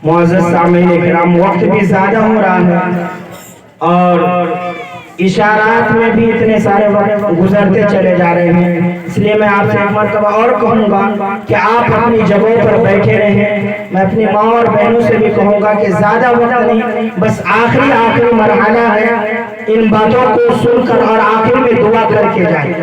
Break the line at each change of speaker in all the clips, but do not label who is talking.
معزز سامعین کرام، وقت بھی زیادہ ہو رہا ہے اور اشارات میں بھی اتنے سارے وقت گزرتے چلے جا رہے ہیں، اس لیے میں آپ سے ایک مرتبہ اور کہوں گا کہ آپ اپنی جگہوں پر بیٹھے رہیں۔ میں اپنی ماں اور بہنوں سے بھی کہوں گا کہ زیادہ وقت نہیں، بس آخری مرحلہ ہے، ان باتوں کو سن کر اور آخر میں دعا کر کے جائیں۔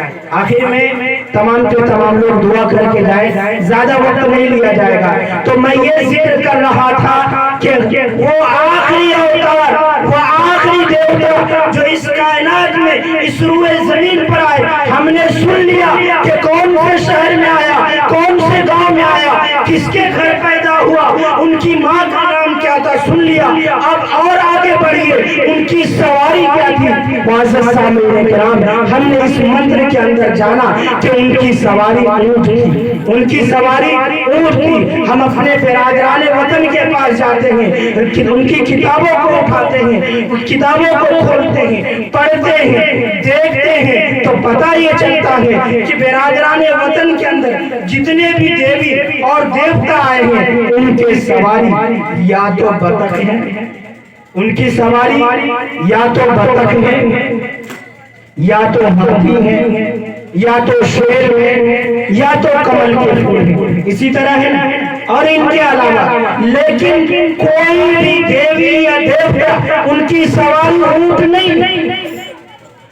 آخر میں تمام کے تمام لوگ دعا کر کے جائیں، زیادہ وقت نہیں لیا جائے گا۔ تو میں یہ ذکر کر رہا تھا کہ وہ آخری اوتار، وہ آخری دیوتا جو اس کائنات میں اس روئے زمین پر آئے، ہم نے سن لیا کہ کون سے شہر میں آیا، کون سے گاؤں میں آیا، کس کے گھر پیدا ہوا، ان کی ماں کا نام کیا تھا، سن لیا۔ اب اور آگے بڑھیے، ان کی سواری کیا تھی۔ معزز سامعین کرام، ہم نے اس منتر کے اندر جانا کہ ان کی سواری اونٹ تھی، ان کی سواری اونٹ تھی۔ ہم اپنے برادران وطن کے پاس جاتے ہیں، ان کی کتابوں کو اٹھاتے ہیں، کتابوں کو کھولتے ہیں، پڑھتے ہیں، دیکھتے ہیں تو پتہ یہ چلتا ہے کہ برادران وطن کے اندر جتنے بھی دیوی اور دیوتا آئے ہیں، ان کے سواری یا تو بطخ ہیں، ان کی سواری یا تو بطخ ہیں، یا تو ہاتھی ہیں، یا تو شیر ہیں، یا تو کمل کے پھول ہیں، اسی طرح ہے نا۔ اور ان کے علاوہ لیکن کوئی بھی دیوی یا دیوتا ان کی سواری اونٹ نہیں،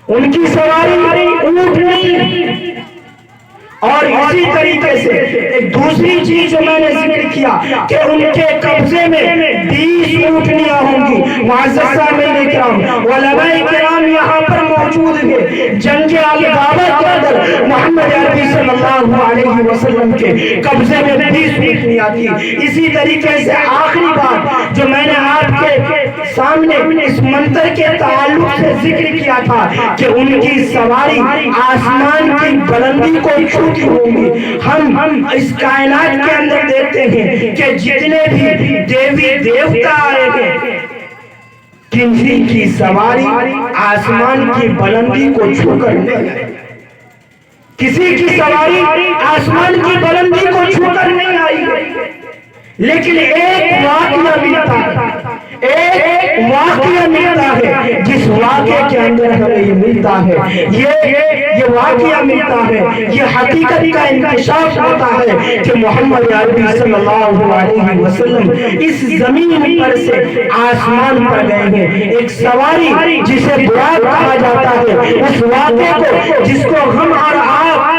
ان کی سواری اونٹ نہیں۔ اور اسی طریقے سے ایک دوسری چیز جو میں نے ذکر کیا کہ ان کے قبضے میں 20 اونٹنیاں ہوں گی۔ معزز سامعین کرام، علماء کرام یہاں پر موجود ہیں۔ جنگ الغابہ کے اندر محمد عربی صلی اللہ علیہ وسلم کے قبضے میں 20 اونٹنیاں تھی۔ اسی طریقے سے آخری بات جو میں نے آپ کے سامنے اس منتر کے تعلق سے ذکر کیا تھا کہ ان کی سواری آسمان کی بلندی کو چھوتی ہوگی۔ ہم اس کائنات کے اندر دیکھتے ہیں کہ جتنے بھی دیوی دیوتا آئے ہیں، کسی کی سواری آسمان کی بلندی کو چھو کر نہیں آئی، کسی کی سواری آسمان کی بلندی کو چھو کر نہیں آئی، لیکن ایک واقعہ ملتا ہے، ایک واقعہ ملتا ہے، جس واقعے کے اندر ہمیں یہ ملتا ہے، یہ واقعہ ملتا ہے، یہ حقیقت کا انکشاف ہوتا ہے کہ محمد عربی صلی اللہ علیہ وسلم اس زمین پر سے آسمان پر گئے ہیں۔ ایک سواری جسے براق کہا جاتا ہے، اس واقعے کو جس کو ہم اور آپ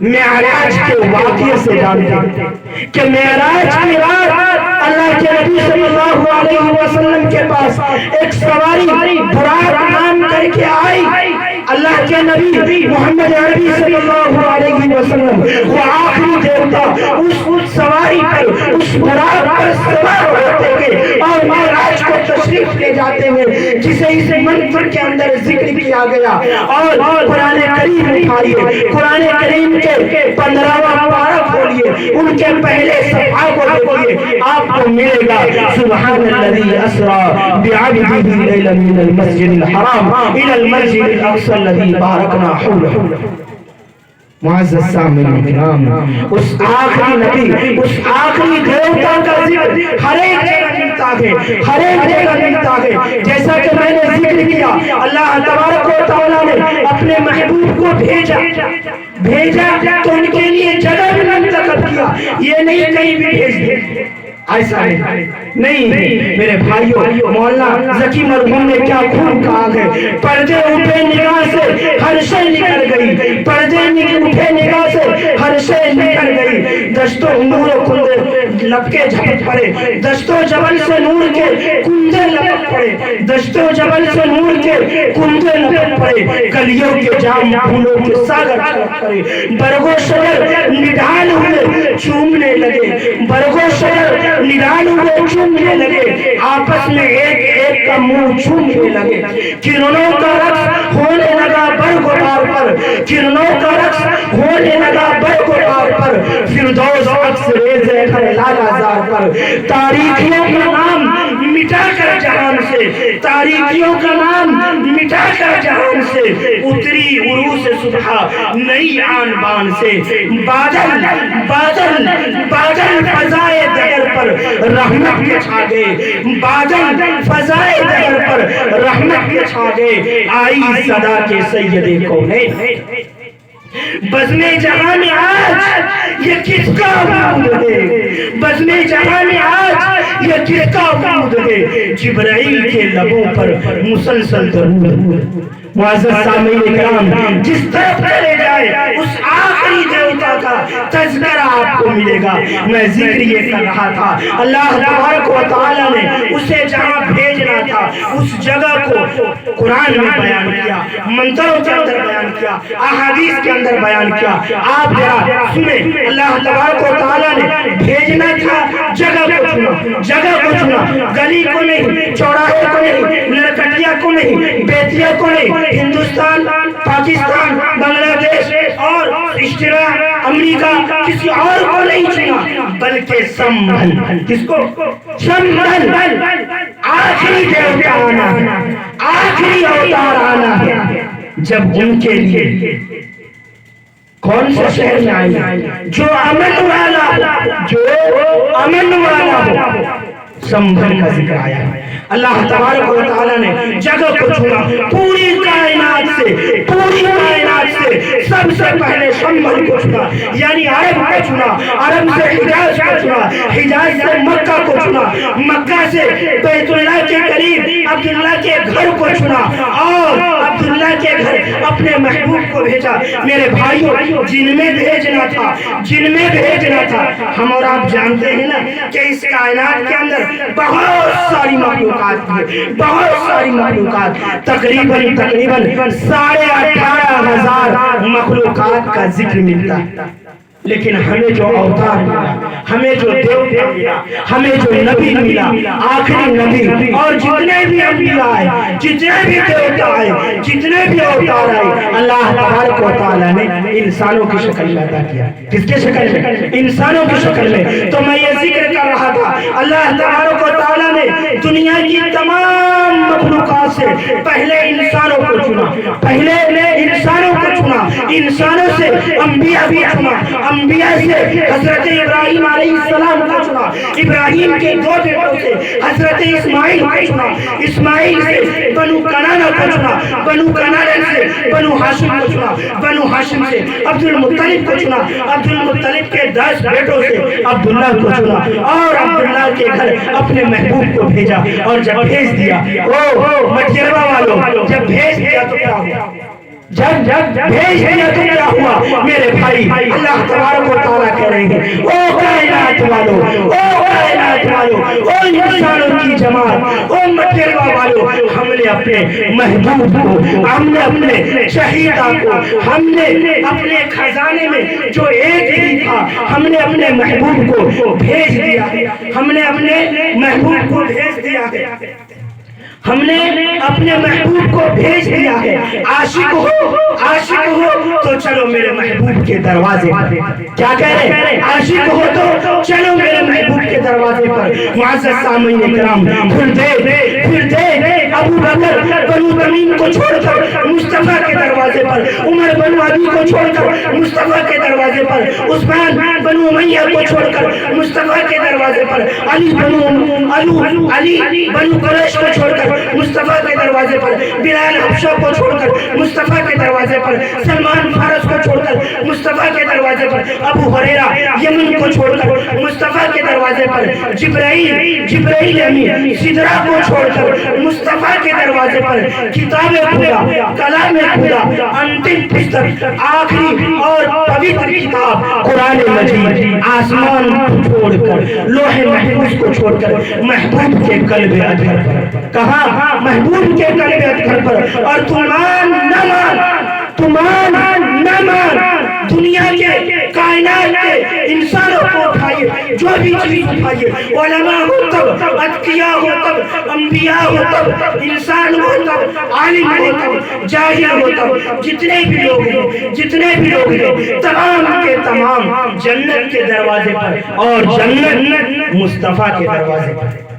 معراج کے واقعے سے جانتے ہیں کہ معراج کی رات اللہ کے نبی صلی اللہ علیہ وسلم کے پاس ایک سواری براق نام کر کے آئی۔ اللہ کے نبی محمد عربی صلی اللہ علیہ وسلم وہ آخری دیوتا اس سواری پر، اس براق پر سوار ہوتے ہیں اور معراج کو تشریف لے جاتے ہیں، جسے اس منتر کے اندر ذکر کیا گیا۔ اور قرآن کریم اٹھائیے، قرآن کریم کے 15واں پارہ کھولیے، ان کے پہلے صفحہ کو دیکھیے، آپ کو ملے گا سبحان الذی اسری بعبدہ لیلا من المسجد الحرام الی المسجد الاقصی الذی بارکنا حولہ۔ معزز سامعین کرام، اس آخری نبی، اس آخری دیوتا کا ذکر ہر ایک جگہ ملتا ہے، ہر ایک جگہ ملتا ہے۔ جیسا کہ میں نے ذکر کیا، اللہ تبارک و تعالیٰ نے اپنے محبوب کو بھیجا تو ان کے لیے جگہ بھی منتخب کیا، یہ نہیں کہیں بھی بھیج دے، ایسا نہیں۔ میرے بھائیوں، مولانا ذکی مرحوم نے کیا خوب کہا ہے، پردے اٹھے نگاہ سے ہر شے نکل گئی، پردے اٹھے نگاہ سے ہر شے نکل گئی، دشت و نور و کندے لپکے جھپٹ پڑے، دشت و جبل سے نور کے کندے لپک پڑے، دشت و جبل سے نور کے کندے لپک پڑے، گلیوں کے جام پھولوں کے ساگر چھلک پڑے، برگ و شجر نڈھال ہوئے چومنے لگے، برگ و شجر نڈھال ہوئے چومنے لگے، آپس میں ایک ایک کا منہ چومنے لگے، کرنوں کا رقص ہونے لگا برگ و ڈار پر، کرنوں کا رقص ہونے لگا برگ و ڈار پر، فردوس عکس ریزے کھڑے لالا زار پر، تاریخیوں کا نام مٹا کر جہان سے، تاریکیوں کا نام مٹا کر جہان سے، اتری عروس صبح نئی آن بان سے، بادل بادل بادل فضائے دگر پر رحمت کے چھا گئے، بادل فضائے دگر پر رحمت کے چھا گئے، آئی صدا کے سید کونین۔ بزم جہاں میں آج یہ کس کا وجود ہے؟ بزم جہاں میں آج یہ کس کا وجود ہے؟ جبرائیل کے لبوں پر مسلسل درود۔ معزز سامعین کرام، جس طرف چلے جائے اس آخری دیوتا کا تذکرہ آپ کو ملے گا۔ میں ذکر یہ کر رہا تھا، اللہ تبارک و تعالیٰ نے اسے جہاں بھیجنا تھا اس جگہ کو قرآن میں بیان کیا، منتروں کے اندر بیان کیا، احادیث کے اندر بیان کیا۔ آپ ذرا سنیں، اللہ تبارک و تعالیٰ نے بھیجنا تھا، جگہ کو چنا، جگہ کو چنا، گلی کو نہیں، چوراہے کو نہیں، نرکٹیا کو نہیں، بیتیا کو نہیں، ہندوستان، پاکستان، بنگلہ دیش اور اشتراک امریکہ، کسی اور کو نہیں چنا، بلکہ سنبھل۔ کس کو؟ سنبھل۔ آخری دیوتا آنا ہے، آخری اوتار آنا ہے، جب ان کے لیے کون سے شہر میں آئیں جو امن والا ہو، جو امن والا ہو، سنبھل کا ذکر آیا ہے۔ اللہ تبارک و تعالیٰ نے جگہ کو چنا، پوری کائنات سے، پوری کائنات سے سب سے پہلے سنبھل کو چنا، یعنی عرب کو چنا، عرب سے حجاز کو چنا، حجاز سے مکہ کو چنا، مکہ سے بیت اللہ کے قریب عبداللہ کے گھر کو چنا، اور عبداللہ کے گھر اپنے محبوب کو بھیجا۔ میرے بھائیوں، جن میں بھیجنا تھا، جن میں بھیجنا تھا، ہم اور آپ جانتے ہیں نا کہ اس کائنات کے اندر بہت ساری مخلوقات ہیں، بہت ساری مخلوقات، تقریباً 18,500 مخلوقات کا ذکر ملتا ہے، لیکن ہمیں جو اوتار ملا، ہمیں جو دیوتا ملا، ہمیں جو نبی ملا، آخری نبی، اور جتنے بھی انبیاء آئے، جتنے بھی دیوتا آئے، جتنے بھی اوتار آئے، اللہ تبارک و تعالیٰ نے انسانوں کی شکل میں عطا کیا۔ کس کے شکل میں؟ انسانوں کی شکل میں۔ تو میں یہ ذکر کر رہا تھا، اللہ تبارک و تعالیٰ نے دنیا کی تمام مخلوقات سے پہلے انسانوں کو چنا، پہلے انسانوں کو چنا، انسانوں سے انبیاء بھی چنا، انبیاء سے حضرت ابراہیم علیہ السلام کو چنا، ابراہیم کے دو بیٹوں سے حضرت اسماعیل کو چنا، اسماعیل سے بنو کنانہ کو چنا، بنو کنانہ سے بنو ہاشم کو چنا، بنو ہاشم سے عبد المطلب کو چنا، عبد المطلب کے 10 بیٹوں سے عبداللہ کو چنا، اور عبداللہ کے گھر اپنے محبوب کو بھیجا۔ اور جب بھیج دیا، مٹیروا والوں، جب بھیج دیا تو کیا ہوا؟ جب بھیج دیا تو کیا ہوا؟ میرے بھائی، اللہ تبارک و تعالیٰ کہہ رہے ہیں، او کائنات والو، او کائنات والو، او انسانوں کی جماعت، او مٹیروا والو، ہم نے اپنے محبوب کو، ہم نے اپنے شہیدہ کو، ہم نے اپنے خزانے میں جو ایک ہی تھا، ہم نے اپنے محبوب کو بھیج دیا ہے، ہم نے اپنے محبوب کو بھیج دیا ہے، ہم نے اپنے محبوب کو بھیج دیا ہے۔ عاشق ہو تو چلو میرے محبوب کے دروازے پر۔ کیا کہہ رہے ہیں؟ عاشق ہو تو چلو میرے محبوب کے دروازے پر۔ معزز سامعین کرام، پھر دے ابو بکر بنو تمیم کو چھوڑ کر مصطفیٰ کے دروازے پر، عمر بنو ابی کو چھوڑ کر مصطفیٰ کے دروازے پر، عثمان بنو امیہ کو چھوڑ کر مصطفیٰ کے دروازے پر، علی بنو قریش کو چھوڑ کر مصطفیٰ کے دروازے پر، بلال حبشہ کو چھوڑ کر مصطفیٰ کے دروازے پر، سلمان فارس کو چھوڑ کر مصطفیٰ کے دروازے پر، ابو ہریرہ یمن کو چھوڑ کر مصطفیٰ کے دروازے پر، جبرائیل امین سدرہ کو چھوڑ کر مصطفیٰ کے دروازے پر، کتاب خدا، کلام خدا، انتم پستک، آخری اور پوتر کتاب قرآن مجید، آسمان کو چھوڑ کر، لوح محفوظ کو چھوڑ کر محبوب کے قلب اطہر پر۔ کہاں؟ محبوب کے قلب اطہر پر۔ اور تمان نہ مان، دنیا کے، کائنات کے انسانوں کو اٹھائیے، جو بھی چیز اٹھائیے، علماء ہو تب، اتقیاء ہو تب، انبیاء ہو تب، انسان ہو تب، عالم ہو تب، جاہل ہو تب، جتنے بھی لوگ ہیں تمام کے تمام جنت کے دروازے پر، اور جنت مصطفیٰ کے دروازے پر۔